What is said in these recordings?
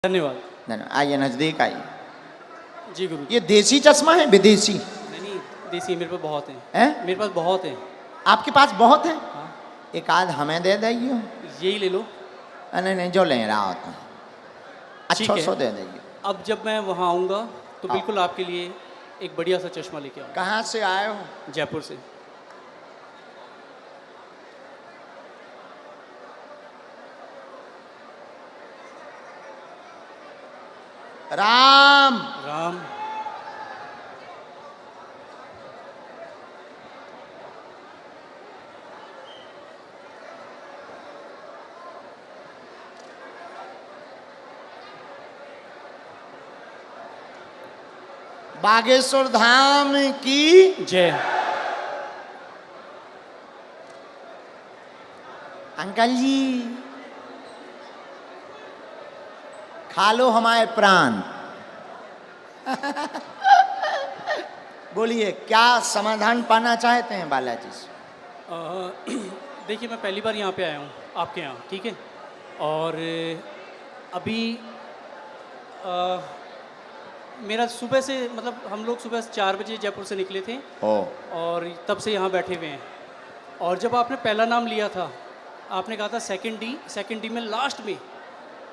धन्यवाद। धन्यवाद। आइए नजदीक आइए। जी गुरु। ये देसी चश्मा है विदेशी? नहीं देसी मेरे पास बहुत हैं। हैं? मेरे पास बहुत हैं। आपके पास बहुत है? हाँ एक आध हमें दे देइए। यही ले लो। नहीं नहीं, जो ले रहा होता ठीक अच्छा है। सो दे देइए। अब जब मैं वहाँ आऊँगा तो हाँ। बिल्कुल आपके लिए एक बढ़िया सा चश्मा लेके आऊँगा। कहाँ से आए हो? जयपुर से। राम राम। बागेश्वर धाम की जय। अंकल जी खा लो हमारे प्राण। बोलिए क्या समाधान पाना चाहते हैं बालाजी से? देखिए मैं पहली बार यहाँ पे आया हूँ आपके यहाँ, ठीक है। और अभी मेरा सुबह से मतलब हम लोग सुबह 4 बजे जयपुर से निकले थे और तब से यहाँ बैठे हुए हैं। और जब आपने पहला नाम लिया था आपने कहा था सेकंड डी में लास्ट में,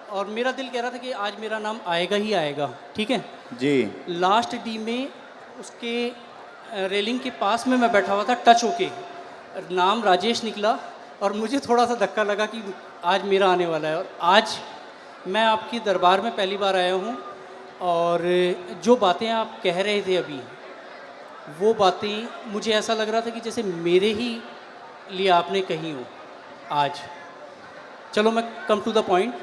और मेरा दिल कह रहा था कि आज मेरा नाम आएगा ही आएगा, ठीक है जी। लास्ट डी में उसके रेलिंग के पास में मैं बैठा हुआ था, टच होके नाम राजेश निकला और मुझे थोड़ा सा धक्का लगा कि आज मेरा आने वाला है। और आज मैं आपकी दरबार में पहली बार आया हूँ और जो बातें आप कह रहे थे अभी, वो बातें मुझे ऐसा लग रहा था कि जैसे मेरे ही लिए आपने कही हो आज। चलो मैं कम टू द पॉइंट,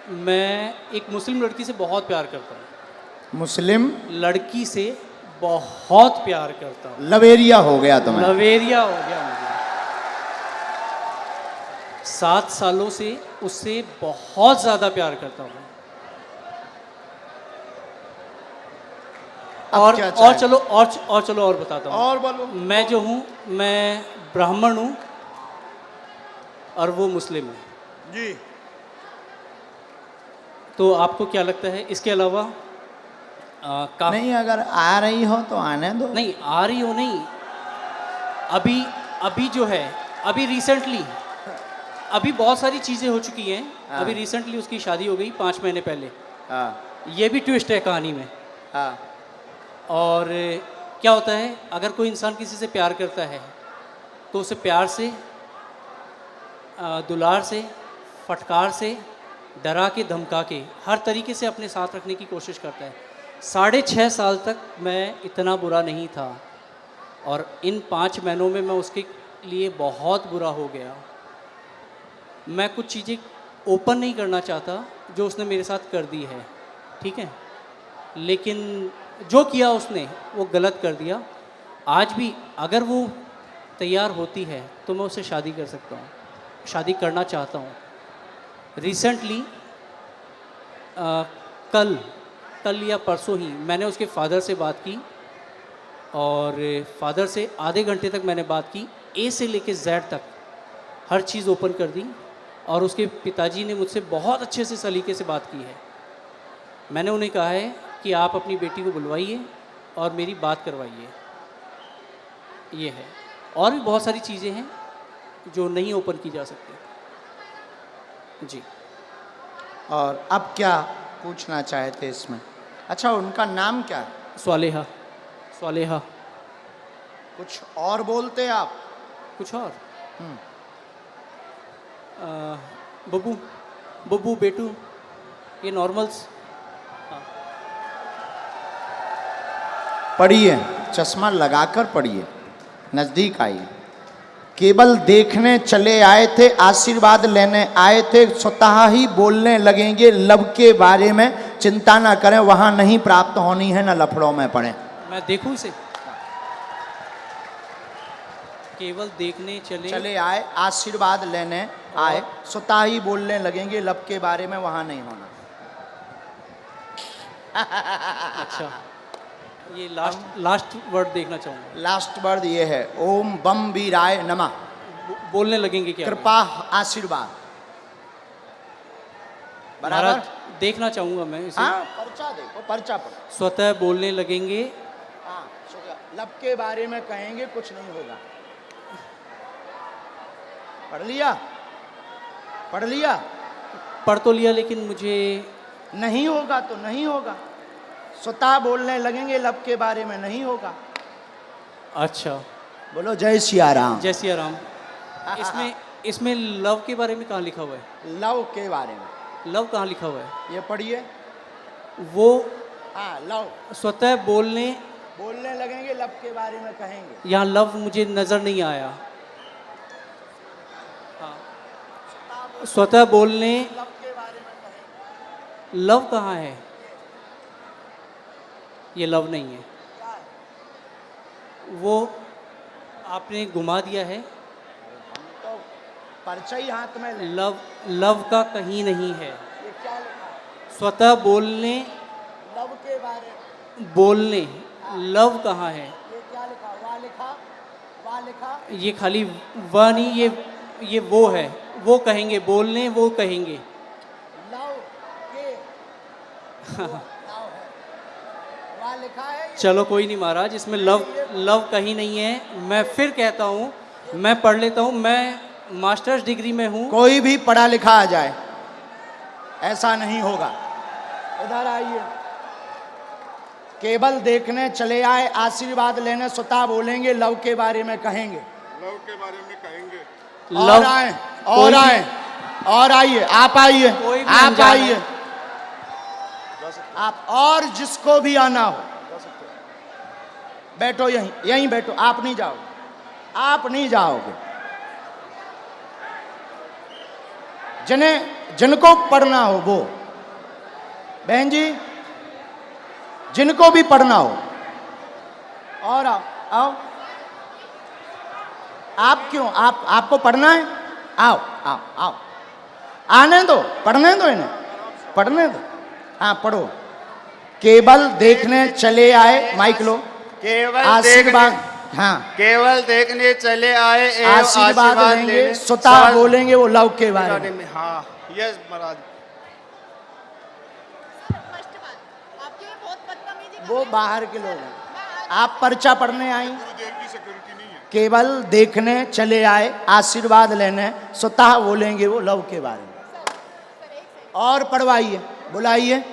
मैं एक मुस्लिम लड़की से बहुत प्यार करता हूँ। मुस्लिम लड़की से बहुत प्यार करता हूँ। लवेरिया हो गया तुम्हें? लवेरिया हो गया मुझे। 7 सालों से उससे बहुत ज़्यादा प्यार करता हूँ। और चलो और बताता हूँ। और बोलो। मैं जो हूँ मैं ब्राह्मण हूँ और वो मुस्लिम है जी। तो आपको क्या लगता है इसके अलावा नहीं, अगर आ रही हो तो आने दो। नहीं आ रही हो नहीं, अभी जो है अभी रिसेंटली अभी बहुत सारी चीज़ें हो चुकी हैं। हाँ। अभी रिसेंटली उसकी शादी हो गई 5 महीने पहले। हाँ ये भी ट्विस्ट है कहानी में। हाँ। और क्या होता है अगर कोई इंसान किसी से प्यार करता है तो उसे प्यार से दुलार से फटकार से डरा के धमका के हर तरीके से अपने साथ रखने की कोशिश करता है। 6.5 साल तक मैं इतना बुरा नहीं था और इन 5 महीनों में मैं उसके लिए बहुत बुरा हो गया। मैं कुछ चीज़ें ओपन नहीं करना चाहता जो उसने मेरे साथ कर दी है, ठीक है, लेकिन जो किया उसने वो गलत कर दिया। आज भी अगर वो तैयार होती है तो मैं उससे शादी कर सकता हूँ, शादी करना चाहता हूँ। रिसेंटली कल या परसों ही मैंने उसके फादर से बात की और फादर से आधे घंटे तक मैंने बात की, ए से लेके जेड तक हर चीज़ ओपन कर दी। और उसके पिताजी ने मुझसे बहुत अच्छे से सलीके से बात की है। मैंने उन्हें कहा है कि आप अपनी बेटी को बुलवाइए और मेरी बात करवाइए। ये है, और भी बहुत सारी चीज़ें हैं जो नहीं ओपन की जा सकती जी। और अब क्या पूछना चाहते इसमें? अच्छा, उनका नाम क्या है? स्वालेहा। कुछ और बोलते आप? कुछ और? बब्बू बेटू, ये नॉर्मल्स। पढ़िए, चश्मा लगाकर पढ़िए, नजदीक आइए। केवल देखने चले आए थे, आशीर्वाद लेने आए थे, स्वतः ही बोलने लगेंगे लब के बारे में। चिंता ना करें, वहां नहीं प्राप्त होनी है, न लफड़ों में पड़े। मैं देखूं इसे? केवल देखने चले आए, आशीर्वाद लेने आए, स्वतः ही बोलने लगेंगे लब के बारे में, वहां नहीं होना। अच्छा, ये लास्ट वर्ड देखना चाहूँगा। लास्ट वर्ड ये है, ओम बम वीराय नमः। बोलने लगेंगे क्या? कृपा आशीर्वाद। बराबर। देखना चाहूँगा मैं इसे। हाँ पर्चा देखो, पर्चा पढ़ो। स्वतः बोलने लगेंगे, हाँ लब के बारे में कहेंगे कुछ नहीं होगा। पढ़ लिया, पढ़ लिया। पढ़ तो लिया लेकिन मुझे नहीं होगा तो नहीं होगा। स्वतः बोलने लगेंगे लब के बारे में नहीं होगा। अच्छा। बोलो जय सिया राम। जय सिया राम। इसमें इसमें लव के बारे में कहाँ लिखा हुआ है? लव के बारे में लव कहाँ लिखा हुआ है? ये पढ़िए। वो हाँ लव, स्वतः बोलने बोलने लगेंगे लब के बारे में कहेंगे। यहाँ लव मुझे नजर नहीं आया। हाँ। स्वतः बोलने लब के बारे में कहेंगे। लव कहाँ है? ये लव नहीं है, वो आपने घुमा दिया है। तो पर्चा ही हाथ में ले। लव लव का कहीं नहीं है। ये क्या लिखा है? स्वतः बोलने लव के बारे में। बोलने लव कहाँ है? ये क्या लिखा? वाह लिखा, वाह लिखा। ये खाली वह नहीं, ये वो है। वो कहेंगे, बोलने वो कहेंगे। लव के लव है, वाह लिखा है। चलो कोई नहीं महाराज, इसमें लव लव कहीं नहीं है। मैं फिर कहता हूँ, मैं पढ़ लेता हूँ। मैं मास्टर्स डिग्री में हूँ। कोई भी पढ़ा लिखा आ जाए, ऐसा नहीं होगा। उधर आइए। केवल देखने चले आए, आशीर्वाद लेने स्वतः बोलेंगे लव के बारे में कहेंगे। लव के बारे में कहेंगे। और आए, और आए, और आइए। आप आइए, कोई भी आप अनजान आइए। है। आप और जिसको भी आना हो बैठो, यहीं यहीं बैठो। आप नहीं जाओगे, आप नहीं जाओगे। जिनको पढ़ना हो वो, बहन जी जिनको भी पढ़ना हो, और आओ आओ। आप क्यों, आपको पढ़ना है? आओ आओ आओ, आने दो, पढ़ने दो इन्हें, पढ़ने दो। हाँ पढ़ो। केवल देखने चले आए, माइक लो। केवल आशीर्वाद, हाँ केवल देखने चले आए एवं आशीर्वाद लेंगे, स्वतः बोलेंगे वो लव के बारे में। हाँ यस महाराज। वो बाहर के लोग हैं, आप पर्चा पढ़ने आई। गुरुदेव की सिक्योरिटी नहीं है। केवल देखने चले आए, आशीर्वाद लेने, स्वतः बोलेंगे वो लव के बारे में। और पढ़वाइए, बुलाइए।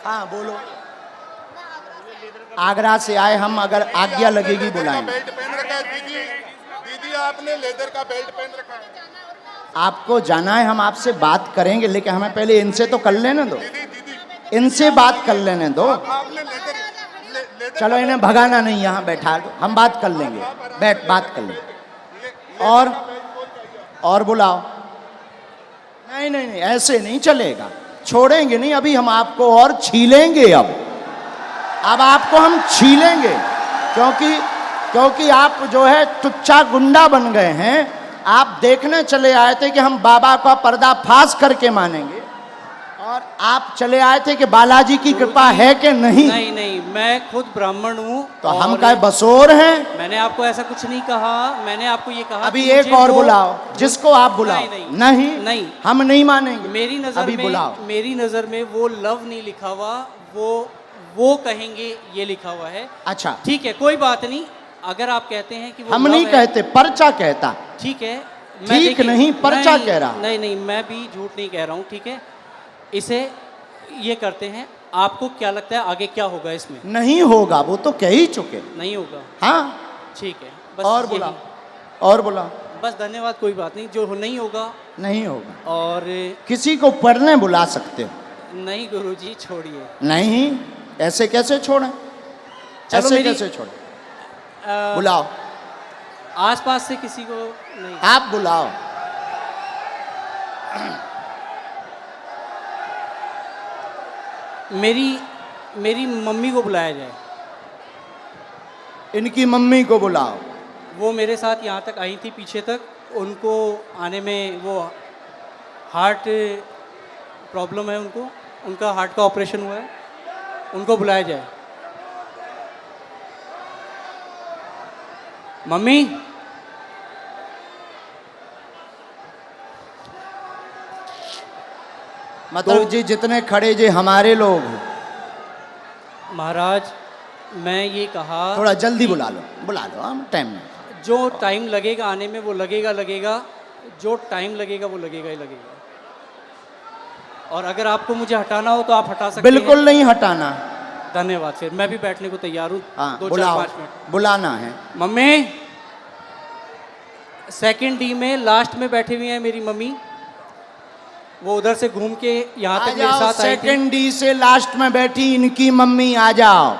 हाँ बोलो। आगरा से आए हम, अगर आज्ञा लगेगी बुलाएंगे। बेल्ट पहन रखा है दीदी, दीदी आपने लेदर का बेल्ट पहन रखा है। आपको जाना है, हम आपसे बात करेंगे, लेकिन हमें पहले इनसे तो कर लेने दो, दीदी दीदी इनसे बात कर लेने दो। आपने लेदर चलो इन्हें भगाना नहीं, यहाँ बैठा दो, हम बात कर लेंगे। बैठ, बात कर लेंगे। और बुलाओ। नहीं नहीं नहीं, ऐसे नहीं चलेगा, छोड़ेंगे नहीं। अभी हम आपको और छीलेंगे। अब आपको हम छीलेंगे, क्योंकि आप जो है टुच्चा गुंडा बन गए हैं। आप देखने चले आए थे कि हम बाबा का पर्दाफाश करके मानेंगे, और आप चले आए थे कि बालाजी की कृपा है कि नहीं। नहीं नहीं, मैं खुद ब्राह्मण हूँ। तो हम क्या बसोर हैं? मैंने आपको ऐसा कुछ नहीं कहा। मैंने आपको ये कहा अभी कि एक मुझे और वो- बुलाओ, जिसको आप बुलाओ। नहीं, नहीं नहीं। हम नहीं मानेंगे। मेरी नजर अभी में बुलाओ। मेरी नजर में वो लव नहीं लिखा हुआ, वो कहेंगे ये लिखा हुआ है। अच्छा ठीक है, कोई बात नहीं। अगर आप कहते हैं कि वो हम love नहीं है, कहते, पर्चा कहता। ठीक है। ठीक देखिए- नहीं, पर्चा नहीं, कह रहा। नहीं नहीं, मैं भी झूठ नहीं कह रहा हूँ। ठीक है, इसे ये करते हैं। आपको क्या लगता है आगे क्या होगा इसमें? नहीं होगा, वो तो कह ही चुके। नहीं होगा, हाँ ठीक है। बस और यही। बुलाओ, और बुलाओ। बस धन्यवाद, कोई बात नहीं। जो नहीं होगा। नहीं होगा। और किसी को पढ़ने बुला सकते हो? नहीं गुरुजी, छोड़िए। नहीं, ऐसे कैसे छोड़ें? चलो ऐसे मेरी- कैसे छोड़ें? बुलाओ, आसपास से किसी को नहीं। आप बुलाओ। मेरी मम्मी को बुलाया जाए। इनकी मम्मी को बुलाओ। वो मेरे साथ यहाँ तक आई थी, पीछे तक। उनको आने में वो हार्ट प्रॉब्लम है उनको, उनका हार्ट का ऑपरेशन हुआ है। उनको बुलाया जाए। मम्मी, मतलब जी जितने खड़े जे हमारे लोग, महाराज मैं ये कहा थोड़ा जल्दी बुला लो, हम टाइम नहीं। जो टाइम लगेगा आने में वो लगेगा, जो टाइम लगेगा वो लगेगा ही लगेगा। और अगर आपको मुझे हटाना हो तो आप हटा सकते हैं। बिल्कुल नहीं हटाना। धन्यवाद, फिर मैं भी बैठने को तैयार हूँ। हाँ 2-4-5 बुलाओ, मिनट। बुलाना है। मम्मी, सेकंड डी में लास्ट में बैठी हुई है मेरी मम्मी, वो उधर से घूम के यहाँ आ तक मेरे जाओ, साथ आई थी। सेकंड डी से लास्ट में बैठी इनकी मम्मी, आ जाओ,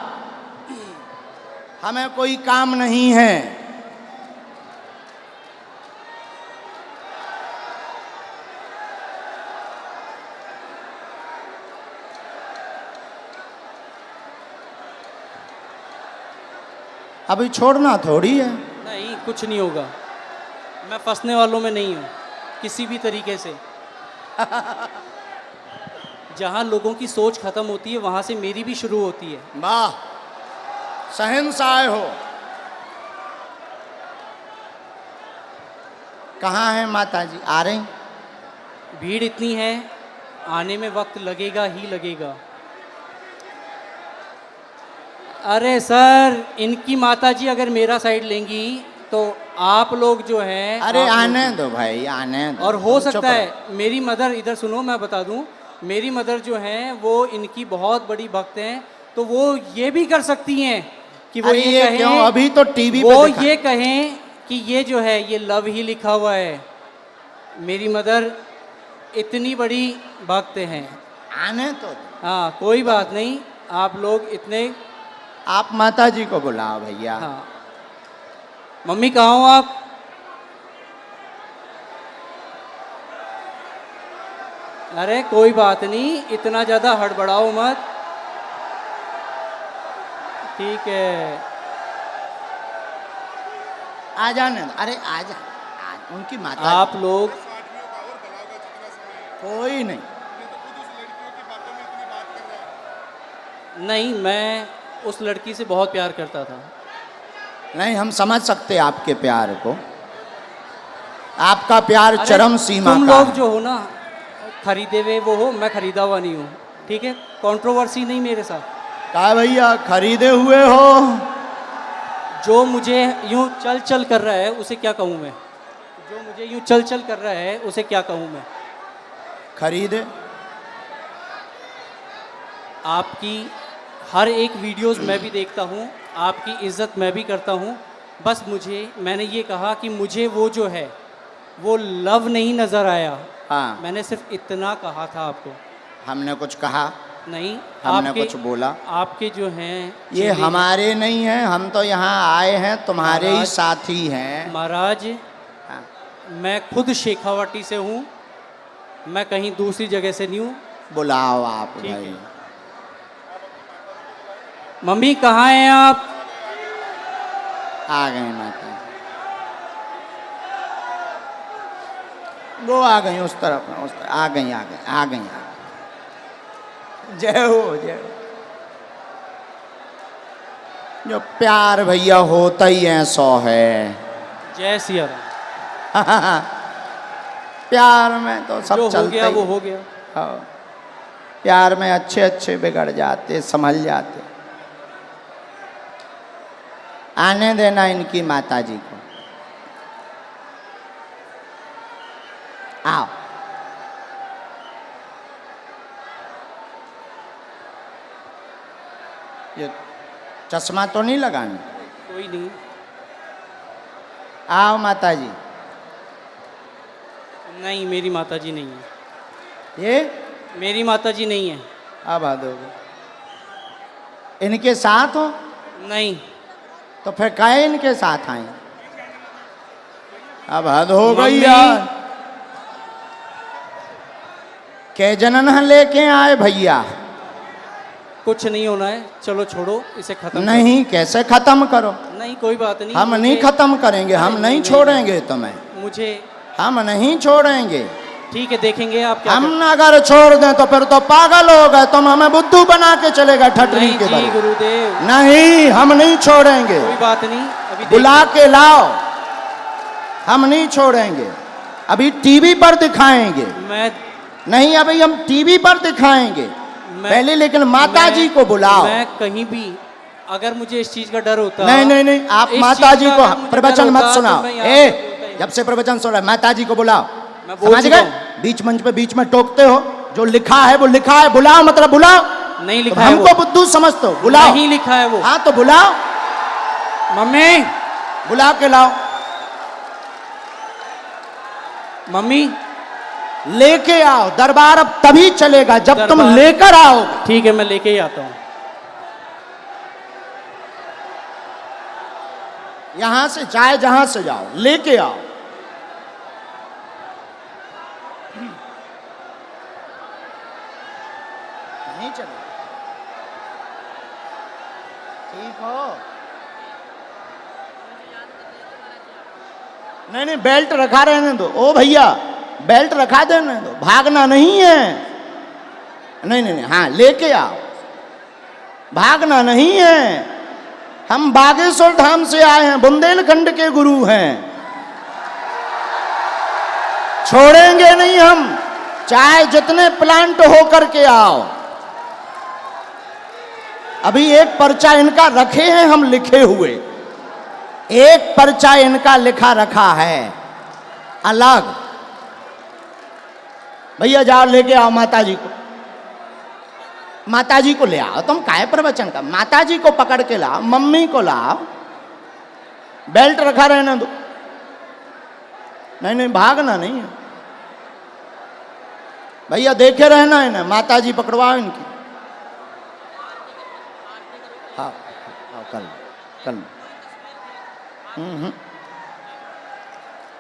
हमें कोई काम नहीं है। अभी छोड़ना थोड़ी है। नहीं, कुछ नहीं होगा, मैं फंसने वालों में नहीं हूँ किसी भी तरीके से। जहाँ लोगों की सोच खत्म होती है वहाँ से मेरी भी शुरू होती है। वाह, शहंशाह हो। कहाँ है माता जी? आ रही? भीड़ इतनी है, आने में वक्त लगेगा ही लगेगा। अरे सर, इनकी माताजी अगर मेरा साइड लेंगी तो आप लोग जो हैं, अरे आप लोग- आने दो भाई, आने दो। और हो चुप सकता रहो। है मेरी मदर, इधर सुनो मैं बता दूं, मेरी मदर जो हैं वो इनकी बहुत बड़ी भक्त हैं, तो वो ये भी कर सकती हैं कि वो अरे ये ये कहें, क्यों? अभी तो टीवी वो पे दिखा- ये कहें कि ये जो है ये लव ही लिखा हुआ है। मेरी मदर इतनी बड़ी भक्त हैं। आने तो। हाँ कोई बात नहीं, आप लोग इतने। आप माता जी को बुलाओ भैया। हाँ मम्मी कहाँ हो आप? अरे कोई बात नहीं, इतना ज़्यादा हड़बड़ाओ मत, ठीक है। आ जाने दो। अरे आ जा, उनकी माता आप लोग कोई नहीं। नहीं, मैं उस लड़की से बहुत प्यार करता था। नहीं, हम समझ सकते हैं आपके प्यार को। आपका प्यार अरे, चरम सीमा तुम का लोग है। जो हो ना, खरीदे हुए वो हो, मैं खरीदा हुआ नहीं हूँ, ठीक है। कंट्रोवर्सी नहीं मेरे साथ। कहा भैया खरीदे हुए हो? जो मुझे यूं चल चल कर रहा है उसे क्या कहूँ मैं? जो मुझे यूं चल चल कर रहा है उसे क्या कहूँ मैं? खरीदे। आपकी हर एक वीडियोस मैं भी देखता हूँ, आपकी इज़्ज़त मैं भी करता हूँ। बस मैंने ये कहा कि मुझे वो जो है वो लव नहीं नज़र आया। हाँ, मैंने सिर्फ इतना कहा था आपको। हमने कुछ कहा नहीं, हमने कुछ बोला? आपके जो हैं ये चेहरे- हमारे नहीं हैं, हम तो यहाँ आए हैं तुम्हारे ही महाराज- साथी हैं। महाराज, हाँ। मैं खुद शेखावाटी से हूँ, मैं कहीं दूसरी जगह से नहीं हूँ। बुलाओ आप ठीक भाई। है। मम्मी कहाँ हैं आप? आ गए माता। वो आ गई उस तरफ, आ गई। जय हो, जय हो। जो प्यार भैया होता ही है 100 है। जय सिया राम। प्यार में तो सब जो हो चलता गया ही वो है। हो गया। हाँ। प्यार में अच्छे अच्छे बिगड़ जाते, संभल जाते। आने देना इनकी माता जी को। आओ। ये चश्मा तो नहीं लगाना? कोई नहीं। आओ माता जी। नहीं, मेरी माताजी नहीं है। ये मेरी माताजी नहीं है। अब हद हो गई। इनके साथ हो नहीं। तो फिर काहे इनके साथ आए? अब हद हो गई मम्मी। यार। के जनन लेके आए भैया? कुछ नहीं होना है, चलो छोड़ो इसे खत्म नहीं, कैसे खत्म करो? करो। नहीं कोई बात नहीं। हम नहीं खत्म करेंगे, हम नहीं, नहीं नहीं, छोड़ेंगे तुम्हें, मुझे हम नहीं छोड़ेंगे। ठीक है, देखेंगे आप क्या हम अगर छोड़ दें तो फिर तो पागल हो गए, तुम हमें बुद्धू बना के चले गए ठटरी नहीं के जी बल। गुरुदेव, नहीं, हम नहीं छोड़ेंगे। कोई बात नहीं। अभी बुला के लाओ, हम नहीं छोड़ेंगे। अभी टीवी पर दिखाएंगे। मैं नहीं अभी हम टीवी पर दिखाएंगे पहले, लेकिन माता जी को बुलाओ। मैं कहीं भी अगर मुझे इस चीज का डर होता, नहीं नहीं नहीं, आप इस माता चीज जी का को अगर मुझे प्रवचन डर मत होता, सुनाओ। तो मैं यहाँ ए पे बोलता ही जब से प्रवचन सुन रहा है, माता जी को बुलाओ। मैं बोल समझ चुका गए? हूँ। बीच मंच पे बीच में टोकते हो, जो लिखा है वो लिखा है, बुलाओ मतलब बुलाओ। नहीं तो लिखा है हमको वो, बुद्धू समझते हो, बुलाओ। नहीं लिखा है वो। हाँ तो बुलाओ, मम्मी, बुला के लाओ, मम्मी, लेके आओ। दरबार अब तभी चलेगा जब तुम दरबार- लेकर आओगे। ठीक है मैं लेके ही आता हूँ। यहां से चाहे जहां से जाओ, लेके आओ। नहीं चले, ठीक हो? नहीं नहीं, बेल्ट रखा रहने दो। ओ भैया बेल्ट रखा देने दो, भागना नहीं है। नहीं नहीं नहीं, हाँ लेके आओ, भागना नहीं है। हम बागेश्वर धाम से आए हैं, बुंदेलखंड के गुरु हैं, छोड़ेंगे नहीं हम, चाहे जितने प्लांट हो करके आओ। अभी एक पर्चा इनका रखे हैं हम लिखे हुए, एक पर्चा इनका लिखा रखा है अलग। भैया जाओ लेके आओ माता जी को, माता जी को ले आओ। तुम काहे प्रवचन का, माता जी को पकड़ के लाओ, मम्मी को लाओ, बेल्ट रखा रहने दो। नहीं नहीं, भागना नहीं है भैया, देखे रहना है ना, माता जी पकड़वाओ इनकी। हाँ हाँ, कल कल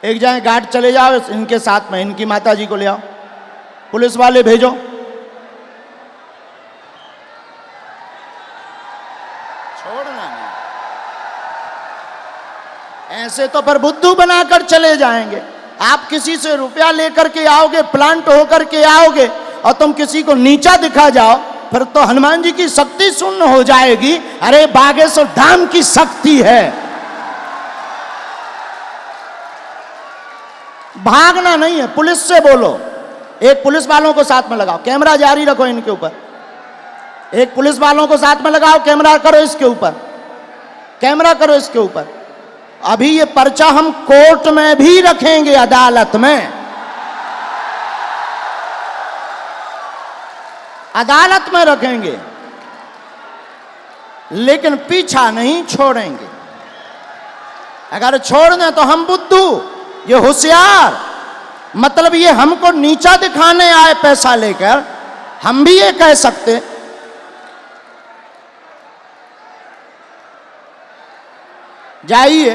एक जाए गार्ड चले जाओ इनके साथ में, इनकी माता जी को ले आओ, पुलिस वाले भेजो। छोड़ना नहीं, ऐसे तो पर बुद्धू बनाकर चले जाएंगे। आप किसी से रुपया लेकर के आओगे, प्लांट होकर के आओगे, और तुम किसी को नीचा दिखा जाओ, फिर तो हनुमान जी की शक्ति शून्य हो जाएगी। अरे बागेश्वर धाम की शक्ति है, भागना नहीं है। पुलिस से बोलो, एक पुलिस वालों को साथ में लगाओ, कैमरा जारी रखो इनके ऊपर, एक पुलिस वालों को साथ में लगाओ, कैमरा करो इसके ऊपर, कैमरा करो इसके ऊपर। अभी ये पर्चा हम कोर्ट में भी रखेंगे, अदालत में, अदालत में रखेंगे, लेकिन पीछा नहीं छोड़ेंगे। अगर छोड़ दें तो हम बुद्धू, ये होशियार, मतलब ये हमको नीचा दिखाने आए पैसा लेकर, हम भी ये कह सकते। जाइए,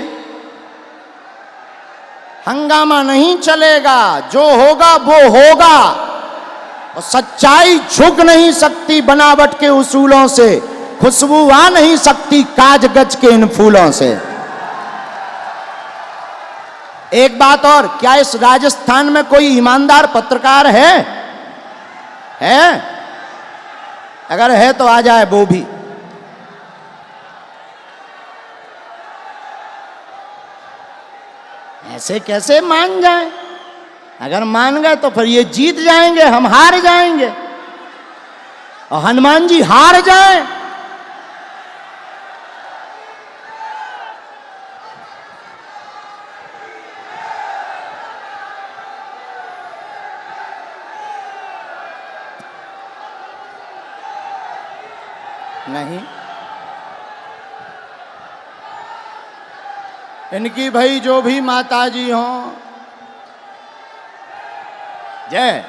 हंगामा नहीं चलेगा, जो होगा वो होगा, और सच्चाई झुक नहीं सकती बनावट के उसूलों से, खुशबू आ नहीं सकती काज गज के इन फूलों से। एक बात और, क्या इस राजस्थान में कोई ईमानदार पत्रकार है? अगर है तो आ जाए वो भी। ऐसे कैसे मान जाए? अगर मान गए तो फिर ये जीत जाएंगे, हम हार जाएंगे, और हनुमान जी हार जाए। नहीं, इनकी भाई जो भी माता जी हों, जय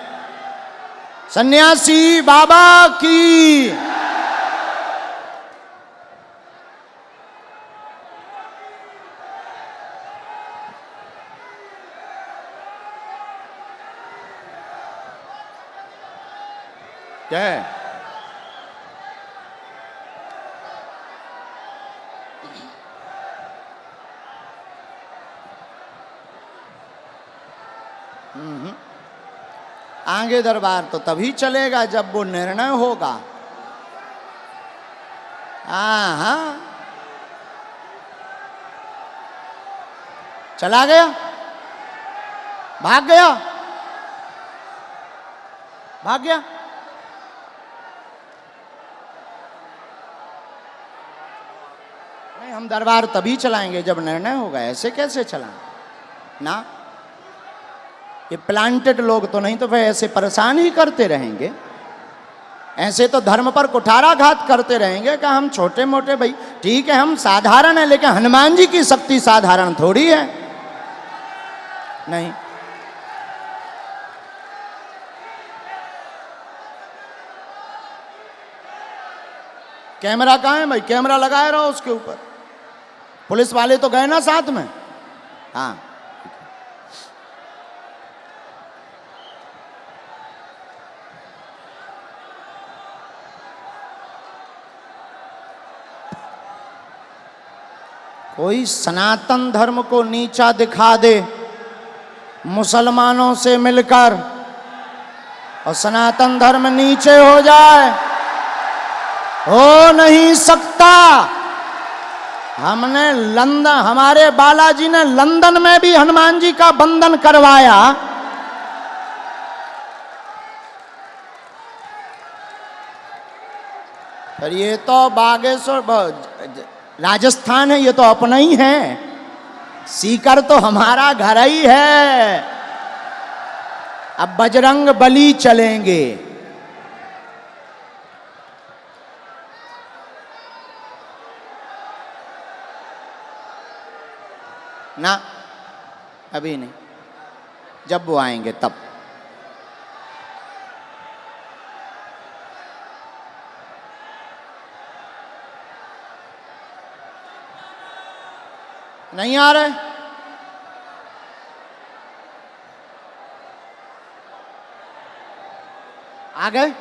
सन्यासी बाबा की। जय आगे दरबार तो तभी चलेगा जब वो निर्णय होगा। हाँ, चला गया, भाग गया। भाग गया। नहीं, हम दरबार तभी चलाएंगे जब निर्णय होगा, ऐसे कैसे चलाएं ना। ये प्लांटेड लोग तो नहीं, तो फिर ऐसे परेशान ही करते रहेंगे, ऐसे तो धर्म पर कुठाराघात करते रहेंगे कि हम छोटे मोटे। भाई ठीक है, हम साधारण है, लेकिन हनुमान जी की शक्ति साधारण थोड़ी है। नहीं, कैमरा कहाँ है भाई? कैमरा लगाए रहो उसके ऊपर। पुलिस वाले तो गए ना साथ में। हाँ, कोई सनातन धर्म को नीचा दिखा दे मुसलमानों से मिलकर, और सनातन धर्म नीचे हो जाए, हो नहीं सकता। हमने लंदन, हमारे बालाजी ने लंदन में भी हनुमान जी का बंधन करवाया। पर ये तो बागेश्वर राजस्थान है, ये तो अपना ही है। सीकर तो हमारा घर ही है। अब बजरंग बली चलेंगे। ना, अभी नहीं, जब वो आएंगे तब। नहीं आ रहे? आ गए?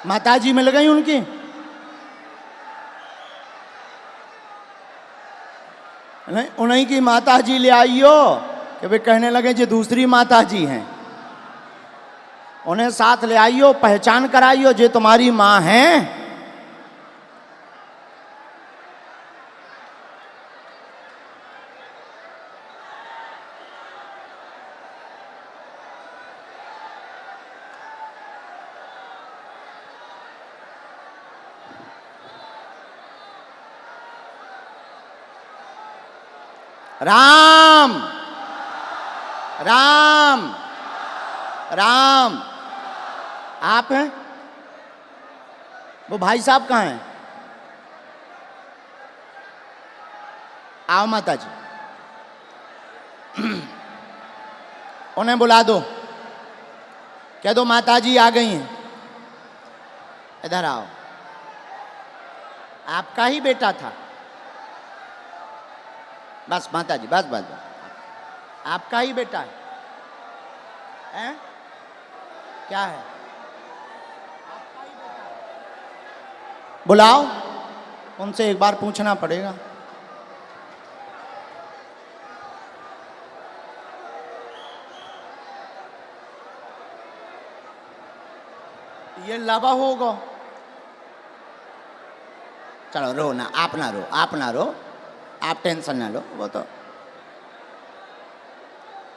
माताजी मिल गई उनकी? नहीं, उन्हीं की माताजी ले आइयो कि वे कहने लगे जो दूसरी माताजी हैं। उन्हें साथ ले आइयो, पहचान कराइयो, जे तुम्हारी माँ हैं। राम राम राम। आप हैं? वो भाई साहब कहाँ हैं? आओ माता जी, उन्हें बुला दो, कह दो माता जी आ गई हैं, इधर आओ। आपका ही बेटा था। बस माता जी, बस बस बस, आपका ही बेटा है। हैं? क्या है? आपका ही बेटा है। बुलाओ, उनसे एक बार पूछना पड़ेगा। ये लावा होगा। चलो रो ना, आप ना रो, आप ना रो, आप टेंशन ना लो। वो तो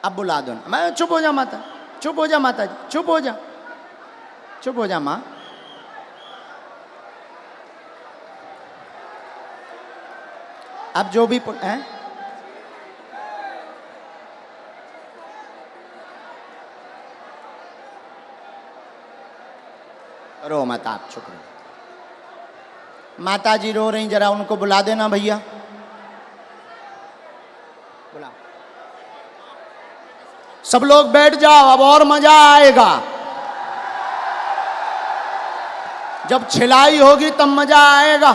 अब बुला दो ना। मैं चुप हो जा माता, चुप हो जा माता जी, चुप हो जा, चुप हो जा माँ। अब जो भी हैं, रो मत, आप चुप रहो। माता जी रो रही, जरा उनको बुला देना भैया, बुला। सब लोग बैठ जाओ, अब और मजा आएगा। जब छिलाई होगी तब मजा आएगा।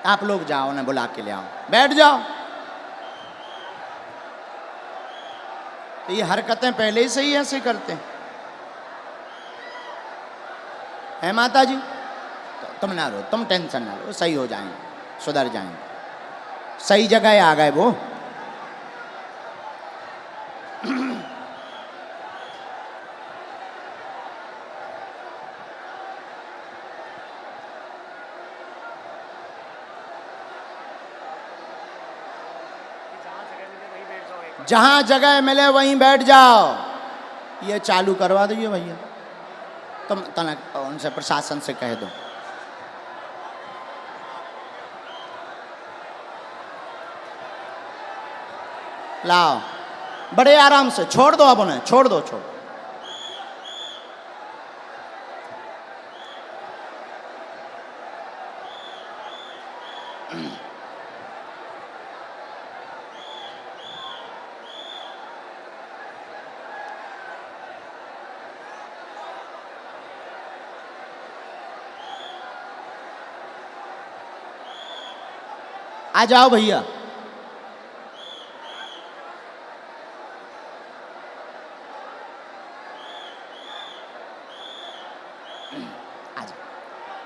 आप लोग जाओ ना, बुला के ले आओ, बैठ जाओ। तो ये हरकतें पहले से ही ऐसे करते हैं माता जी। तुम ना रो, तुम टेंशन ना लो, सही हो जाएंगे, सुधर जाएंगे, सही जगह आ गए वो। जहां जगह मिले वहीं बैठ जाओ। ये चालू करवा दीजिए भैया, तुम तनक उनसे प्रशासन से कह दो। लाओ, बड़े आराम से छोड़ दो, अब उन्हें छोड़ दो, छोड़। आ जाओ भैया।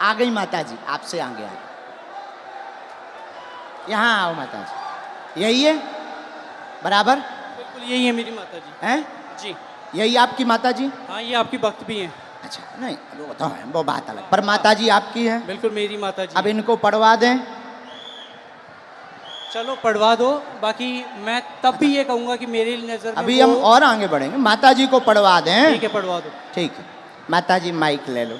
आ गई माता जी, आपसे आगे आ गई। यहाँ आओ माता जी, यही है बराबर? बिल्कुल यही है मेरी माता जी। हैं? जी यही आपकी माता जी? हाँ, ये आपकी भक्त भी हैं। अच्छा, नहीं वो तो है, वो बात अलग, पर माता जी आपकी है। बिल्कुल मेरी माता जी। अब इनको पढ़वा दें। चलो पढ़वा दो, बाकी मैं तब भी ये कहूँगा कि मेरी नज़र में अभी हम और आगे बढ़ेंगे, माता जी को पढ़वा दें। ठीक है, पढ़वा दो। ठीक है, माता जी माइक ले लो,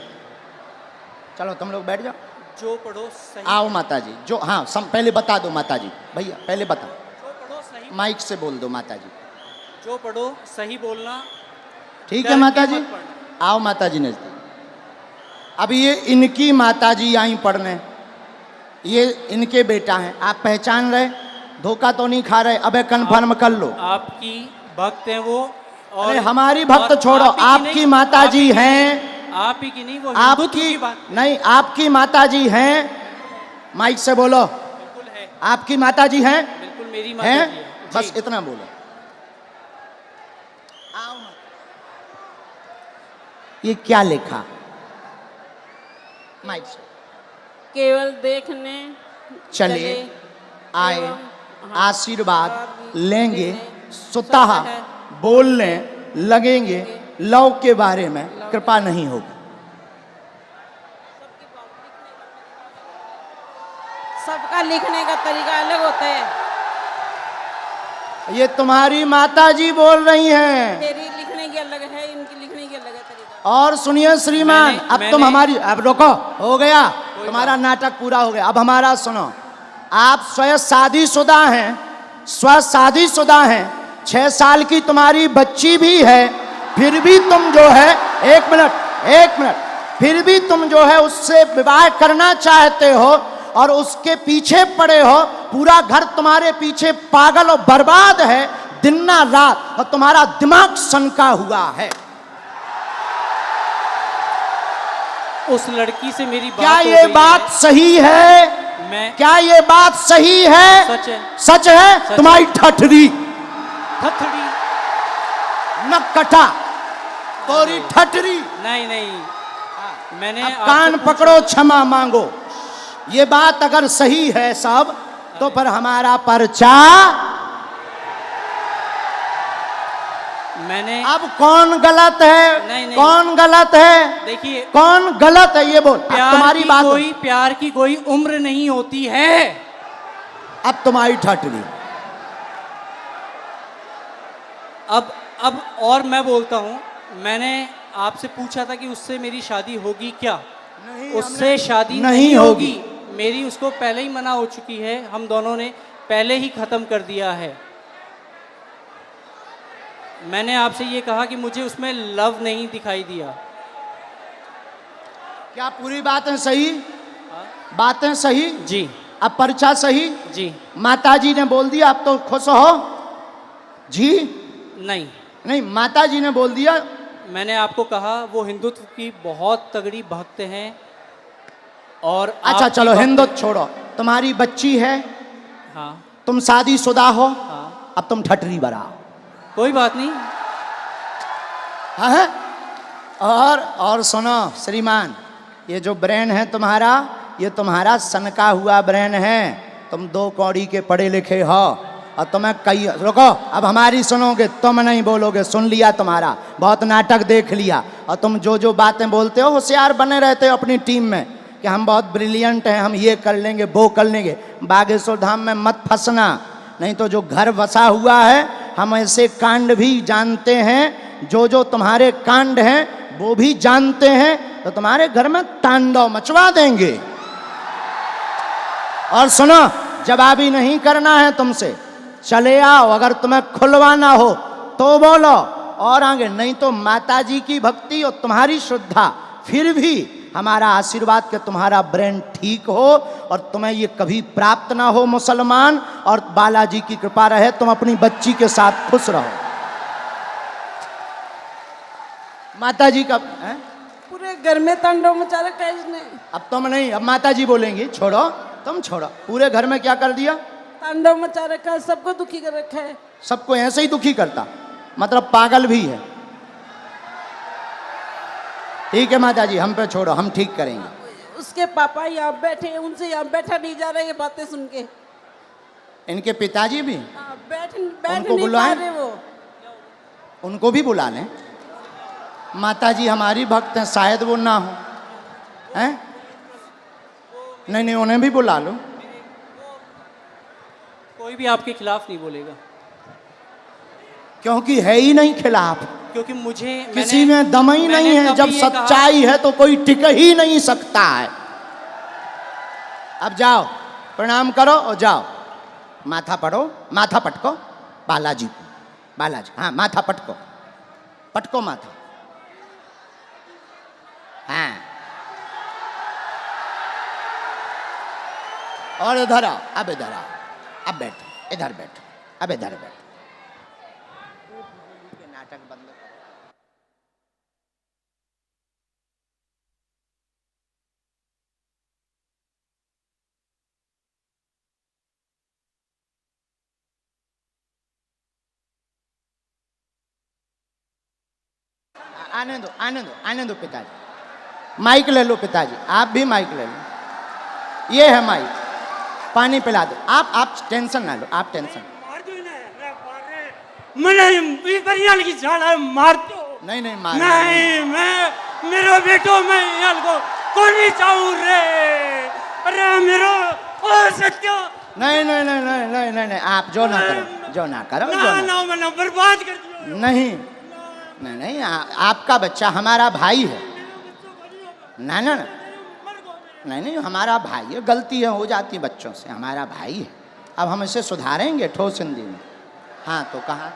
चलो तुम लोग बैठ जाओ। जो पढ़ो सही। आओ माता जी, जो हाँ पहले बता दो माता जी, भैया पहले बताओ, जो पढ़ो सही। माइक से बोल दो माता जी। जो पढ़ो सही बोलना। ठीक है डर माता के जी, मत पढ़ना। आओ माता जी नजदीक। अब ये इनकी माता जी आई पढ़ने, ये इनके बेटा हैं, आप पहचान रहे, धोखा तो नहीं खा रहे? अबे कन्फर्म कर लो। आपकी भक्त हैं वो। और अरे हमारी भक्त और छोड़ो, आप ही की आपकी नहीं, माता आप ही जी की हैं। नहीं, आप ही की नहीं, वो हिंदुत्व आपकी की बात। नहीं, आपकी माता जी हैं, माइक से बोलो। बिल्कुल है, आपकी माता जी हैं? बिल्कुल मेरी माता हैं? जी है। बस जी। इतना बोलो। आओ। ये क्या लिखा? माइक से केवल देखने चले आए, एवं आशीर्वाद लेंगे, स्वतः बोलने लगेंगे, लव के बारे में कृपा नहीं होगी। सबका लिखने का तरीका अलग होता है। ये तुम्हारी माता जी बोल रही हैं। तेरी लिखने की अलग है, इनकी लिखने की अलग है तरीका। और सुनिए श्रीमान, अब तुम हमारी, अब रोको, हो गया तुम्हारा नाटक पूरा हो गया, अब हमारा सुनो। आप स्वयं शादीशुदा हैं, स्व शादीशुदा हैं, 6 साल की तुम्हारी बच्ची भी है, फिर भी तुम जो है, एक मिनट, फिर भी तुम जो है उससे विवाह करना चाहते हो और उसके पीछे पड़े हो। पूरा घर तुम्हारे पीछे पागल और बर्बाद है दिन ना रात, और तुम्हारा दिमाग सनका हुआ है। उस लड़की से मेरी बात क्या हो ये गई बात है। सही है? मैं क्या ये बात सही है? सच है। सच है? सच तुम्हारी ठठरी थथड़ी। न कटा तोरी ठठरी। नहीं नहीं, मैंने अब आपसे कान पूछा- पकड़ो, क्षमा मांगो। ये बात अगर सही है सब, तो फिर हमारा पर्चा। मैंने अब कौन गलत है? नहीं, नहीं। कौन गलत है? देखिए, कौन गलत है ये बोल। अब तुम्हारी बात, प्यार की कोई उम्र नहीं होती है। अब तुम्हारी ठठरी। अब और मैं बोलता हूँ, मैंने आपसे पूछा था कि उससे मेरी शादी होगी क्या? उससे शादी नहीं होगी। मेरी उसको पहले ही मना हो चुकी है, हम दोनों ने पहले ही खत्म कर दिया है। मैंने आपसे ये कहा कि मुझे उसमें लव नहीं दिखाई दिया। क्या पूरी बातें सही? बातें सही? जी अब पर्चा सही? जी। माताजी ने बोल दिया, अब तो खुश हो जी? नहीं, नहीं, माताजी ने बोल दिया। मैंने आपको कहा वो हिंदुत्व की बहुत तगड़ी भक्त हैं। और अच्छा आपकी चलो, भक्त- हिंदुत्व छोड़ो, तुम्हारी बच्ची है, हाँ तुम शादीशुदा हो, हाँ, अब तुम ठठरी बराओ। कोई बात नहीं। हाँ? और सुनो श्रीमान, ये जो ब्रेन है तुम्हारा, ये तुम्हारा सनका हुआ ब्रेन है। तुम 2 कौड़ी के पढ़े लिखे हो, और तुम्हें कई, रुको, अब हमारी सुनोगे, तुम नहीं बोलोगे, सुन लिया तुम्हारा, बहुत नाटक देख लिया। और तुम जो जो बातें बोलते हो, होशियार बने रहते हो अपनी टीम में कि हम बहुत ब्रिलियंट हैं, हम ये कर लेंगे, वो कर लेंगे। बागेश्वर धाम में मत फंसना, नहीं तो जो घर बसा हुआ है हम ऐसे कांड भी जानते हैं, जो तुम्हारे कांड हैं वो भी जानते हैं, तो तुम्हारे घर में तांडव मचवा देंगे। और सुनो, जवाबी नहीं करना है तुमसे, चले आओ, अगर तुम्हें खुलवाना हो तो बोलो, और आगे नहीं तो माता जी की भक्ति और तुम्हारी श्रद्धा, फिर भी हमारा आशीर्वाद कि तुम्हारा ब्रेन ठीक हो और तुम्हें ये कभी प्राप्त ना हो मुसलमान, और बालाजी की कृपा रहे, तुम अपनी बच्ची के साथ खुश रहो। माता जी का पूरे घर में तांडव मचा रखा है इसने। अब तुम नहीं, अब माता जी बोलेंगी, छोड़ो, तुम छोड़ो। पूरे घर में क्या कर दिया? तांडव मचा रखा है, सबको दुखी कर रखा है। सबको ऐसे ही दुखी करता, मतलब पागल भी है। ठीक है माता जी, हम पे छोड़ो, हम ठीक करेंगे। उसके पापा यहाँ बैठे हैं, उनसे यहाँ बैठा नहीं जा रहा है, ये बातें सुन के। इनके पिताजी भी बैठ उनको नहीं पा बुलाएं? रहे वो। उनको भी बुला लें। माता जी हमारी भक्त हैं, शायद वो ना हो, हैं? नहीं नहीं, उन्हें भी बुला लो। कोई भी आपके खिलाफ नहीं बोलेगा, क्योंकि है ही नहीं खिलाफ, क्योंकि मुझे किसी में दम ही नहीं है। जब सच्चाई है तो कोई टिक ही नहीं सकता है। अब जाओ, प्रणाम करो और जाओ, माथा पढ़ो, माथा पटको बालाजी को, बालाजी, हाँ माथा पटको, पटको माथा, हाँ। और इधर आओ, अब इधर आओ, अब बैठो, इधर बैठो, अब इधर बैठो। नाटक बंद करो। आने दो, आने दो, आने दो पिताजी। माइक ले लो पिताजी, आप भी माइक ले लो, ये है माइक, पानी पिला दो। आप टेंशन ना लो, आप टेंशन नहीं नहीं मार नहीं, मैं मेरो बेटो, मैं यार को कोनी चाहूं रे, अरे मेरो ओ सत्यो, नहीं नहीं नहीं नहीं नहीं नहीं नहीं, आप जो ना करो, जो ना करो, जो ना ना, ना ना बर्बाद कर दियो। नहीं नहीं नहीं, आपका बच्चा हमारा भाई है। ना ना ना, नहीं नहीं, हमारा भाई है, गलतियाँ हो जाती बच्चों से, हमारा भाई है। अब हम इसे सुधारेंगे ठोस हिंदी में। हाँ तो कहाँ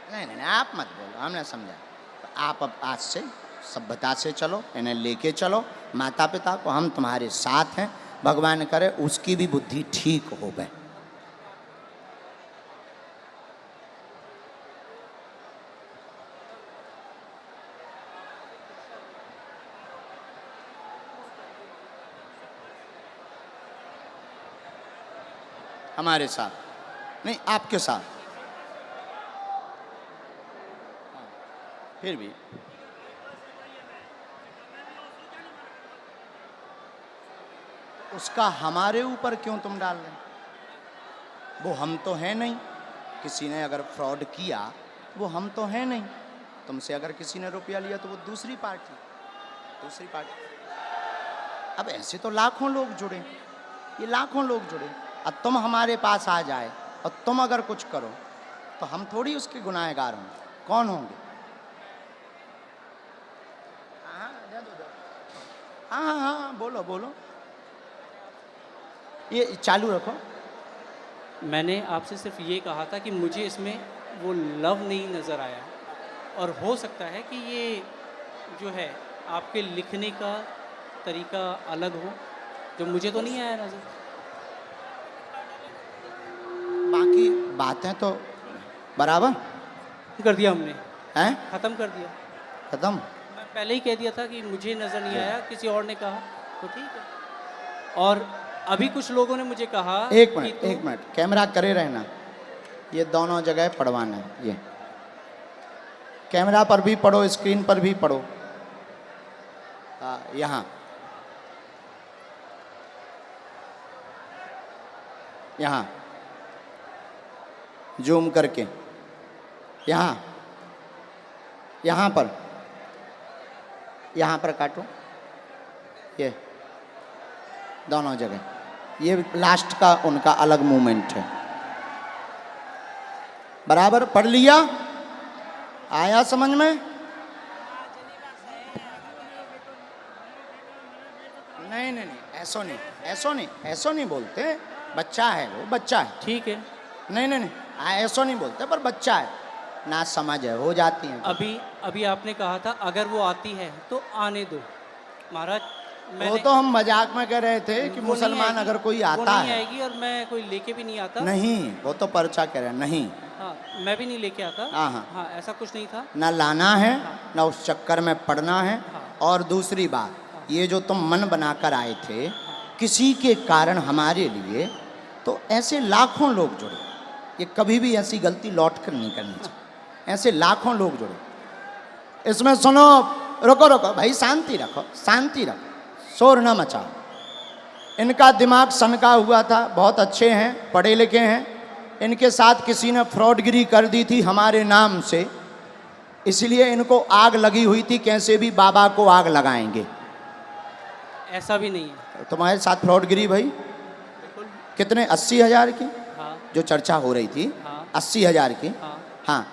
नहीं नहीं, आप मत बोलो, हमने समझा। तो आप अब आज से सभ्यता से चलो, इन्हें लेके चलो। माता पिता को हम तुम्हारे साथ हैं, भगवान करे उसकी भी बुद्धि ठीक हो गए। हमारे साथ नहीं, आपके साथ। फिर भी उसका हमारे ऊपर क्यों तुम डाल रहे? वो हम तो हैं नहीं। किसी ने अगर फ्रॉड किया वो हम तो हैं नहीं। तुमसे अगर किसी ने रुपया लिया तो वो दूसरी पार्टी। अब ऐसे तो लाखों लोग जुड़े, ये लाखों लोग जुड़े। अब तुम हमारे पास आ जाए और तुम अगर कुछ करो तो हम थोड़ी उसके गुनाहगार होंगे। कौन होंगे? हाँ हाँ हाँ, बोलो बोलो, ये चालू रखो। मैंने आपसे सिर्फ ये कहा था कि मुझे इसमें वो लव नहीं नज़र आया, और हो सकता है कि ये जो है आपके लिखने का तरीका अलग हो, जो मुझे तो नहीं आया नज़र। बाकी बातें तो बराबर कर दिया हमने, हैं, ख़त्म कर दिया। खत्म। मैं पहले ही कह दिया था कि मुझे नज़र नहीं आया, किसी और ने कहा तो ठीक है। और अभी कुछ लोगों ने मुझे कहा एक कि मिनट, तू- एक मिनट, कैमरा करे रहना, ये दोनों जगह पढ़वाना है। ये कैमरा पर भी पढ़ो, स्क्रीन पर भी पढ़ो। यहाँ यहाँ जूम करके, यहाँ यहाँ पर काटो, ये दोनों जगह, ये लास्ट का उनका अलग मूवमेंट है। बराबर पढ़ लिया? आया समझ में? नहीं नहीं नहीं, ऐसो नहीं, ऐसो नहीं, ऐसो नहीं बोलते। बच्चा है वो, बच्चा है। ठीक है। नहीं नहीं नहीं, ऐसो नहीं बोलते, पर बच्चा है, ना समझ है, हो जाती है। अभी आपने कहा था अगर वो आती है तो आने दो महाराज। वो तो हम मजाक में कह रहे थे कि वो नहीं मुसलमान आएगी, अगर कोई वो आता नहीं है, आएगी और मैं कोई लेके भी नहीं आता। नहीं, वो तो पर्चा कह रहे हैं, नहीं, हाँ, मैं भी नहीं लेके आता। हाँ, हाँ। हाँ, ऐसा कुछ नहीं था। ना लाना है, ना उस चक्कर में पड़ना है। और दूसरी बात, ये जो तुम मन बनाकर आए थे किसी के कारण हमारे लिए, तो ऐसे लाखों लोग जुड़े। ये कभी भी ऐसी गलती लौट कर नहीं करनी चाहिए। ऐसे लाखों लोग जुड़े। इसमें सुनो, रुको रुको भाई, शांति रखो, शांति रखो, शोर न मचाओ। इनका दिमाग सनका हुआ था, बहुत अच्छे हैं, पढ़े लिखे हैं। इनके साथ किसी ने फ्रॉडगिरी कर दी थी हमारे नाम से, इसलिए इनको आग लगी हुई थी, कैसे भी बाबा को आग लगाएंगे। ऐसा भी नहीं है। तुम्हारे साथ फ्रॉडगिरी भाई कितने? 80,000 की हाँ जो चर्चा हो रही थी, हाँ 80,000 की। हाँ हाँ,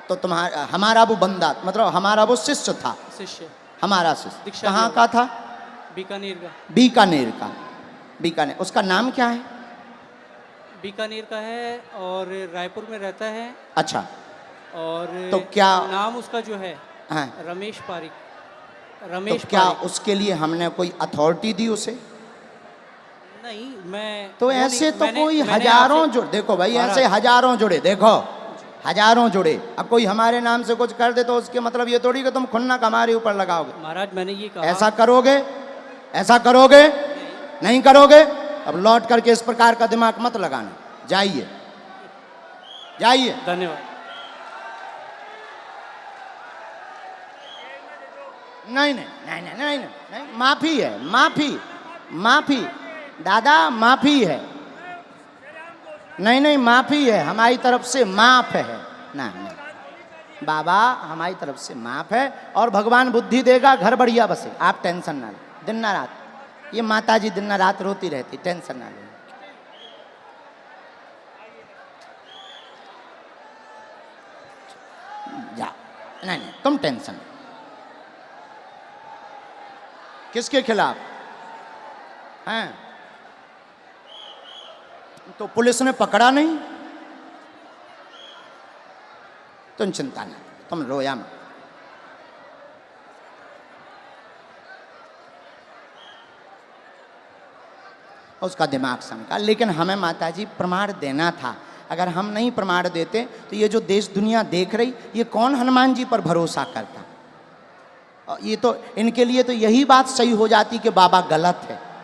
तो तुम्हारा, हमारा वो बंदा, मतलब हमारा वो शिष्य था, शिष्य हमारा शिष्य दीक्षा कहाँ लिया। का था? बीकानेर का। बीकानेर का। बीकानेर, उसका नाम क्या है? बीकानेर का है और रायपुर में रहता है। अच्छा, और तो क्या- नाम उसका जो है हाँ, रमेश पारिक। तो रमेश क्या पारिक। उसके लिए हमने कोई अथॉरिटी दी उसे? नहीं, मैं तो वो ऐसे नहीं- तो मैंने- कोई मैंने हजारों आपसे- जुड़े, देखो भाई, महाराज, ऐसे हजारों जुड़े, देखो हजारों जुड़े। अब कोई हमारे नाम से कुछ कर दे तो उसके मतलब ये थोड़ी कि तुम खुन्नक हमारे ऊपर लगाओगे। महाराज मैंने ये कहा। ऐसा करोगे? ऐसा करोगे? नहीं करोगे? अब लौट करके इस प्रकार का दिमाग मत लगाना। जाइए, जाइए। धन्यवाद। नहीं नहीं नहीं नहीं नहीं नहीं, नहीं, माफी है, माफी, माफी दादा, माफी है। नहीं नहीं, माफी है हमारी तरफ से, माफ है ना, नहीं बाबा, हमारी तरफ से माफ है। और भगवान बुद्धि देगा, घर बढ़िया बसे, आप टेंशन ना लो। दिन ना रात ये माता जी दिन ना रात रोती रहती, टेंशन ना लो। जा, नहीं नहीं, तुम टेंशन। किसके खिलाफ हैं? तो पुलिस ने पकड़ा नहीं, तुम चिंता ना, तुम रोया मत। उसका दिमाग सनका, लेकिन हमें माताजी प्रमाण देना था। अगर हम नहीं प्रमाण देते तो ये जो देश दुनिया देख रही, ये कौन हनुमान जी पर भरोसा करता? और ये तो इनके लिए तो यही बात सही हो जाती कि बाबा गलत है।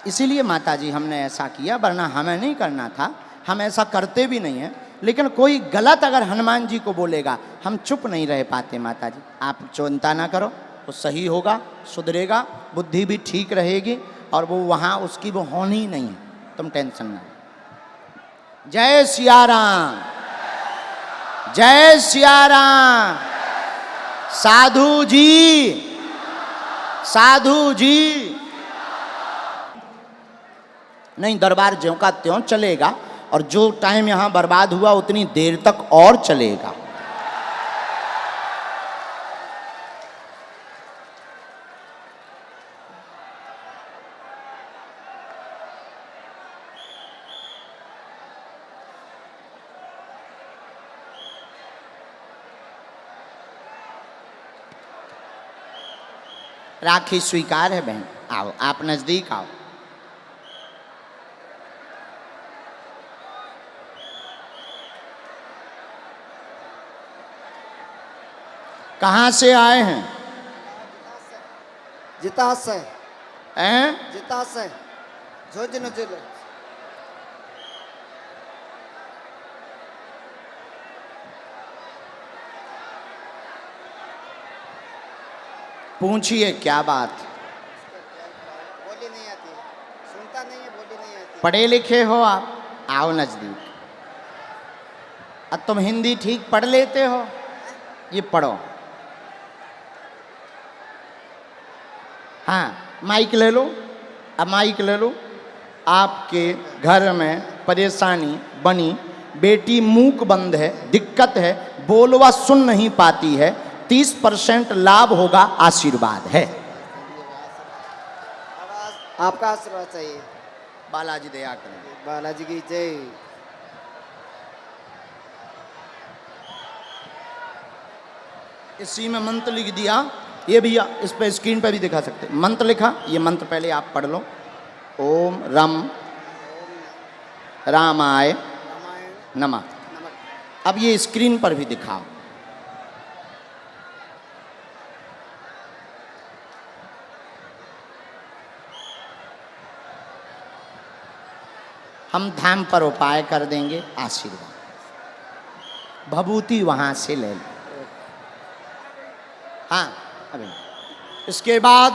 इसीलिए माताजी हमने ऐसा किया, वरना हमें नहीं करना था, हम ऐसा करते भी नहीं हैं। लेकिन कोई गलत अगर हनुमान जी को बोलेगा, हम चुप नहीं रह पाते। माताजी आप चिंता ना करो, वो सही होगा, सुधरेगा, बुद्धि भी ठीक रहेगी, और वो वहाँ उसकी वो होनी ही नहीं है, तुम टेंशन ना। जय सिया राम, जय सिया राम। साधु जी, साधु जी। नहीं, दरबार ज्यों का त्यों चलेगा, और जो टाइम यहाँ बर्बाद हुआ उतनी देर तक और चलेगा। राखी स्वीकार है बहन, आओ आप नजदीक आओ। कहाँ से आए हैं? जितास है, हैं? जितास है, जोजन जिले। पूछिए क्या बात? बोली नहीं आती, सुनता नहीं है, बोली नहीं आती। पढ़े लिखे हो आप? आओ नजदीक। अब तुम हिंदी ठीक पढ़ लेते हो? ये पढ़ो। हाँ, माइक ले लो। अब माइक ले लो। आपके घर में परेशानी बनी, बेटी मूक बंद है, दिक्कत है, बोलवा सुन नहीं पाती है, 30% लाभ होगा, आशीर्वाद है। आपका आशीर्वाद चाहिए। बालाजी दया करें। बालाजी की जय। इसी में मंत्र लिख दिया, ये भैया इस पे स्क्रीन पे भी दिखा सकते हैं। मंत्र लिखा, ये मंत्र पहले आप पढ़ लो। ओम रम रामाय रामायण नमः। नमक। अब ये स्क्रीन पर भी दिखाओ। हम धाम पर उपाय कर देंगे, आशीर्वाद भभूति वहां से ले लो। हाँ, अभी इसके बाद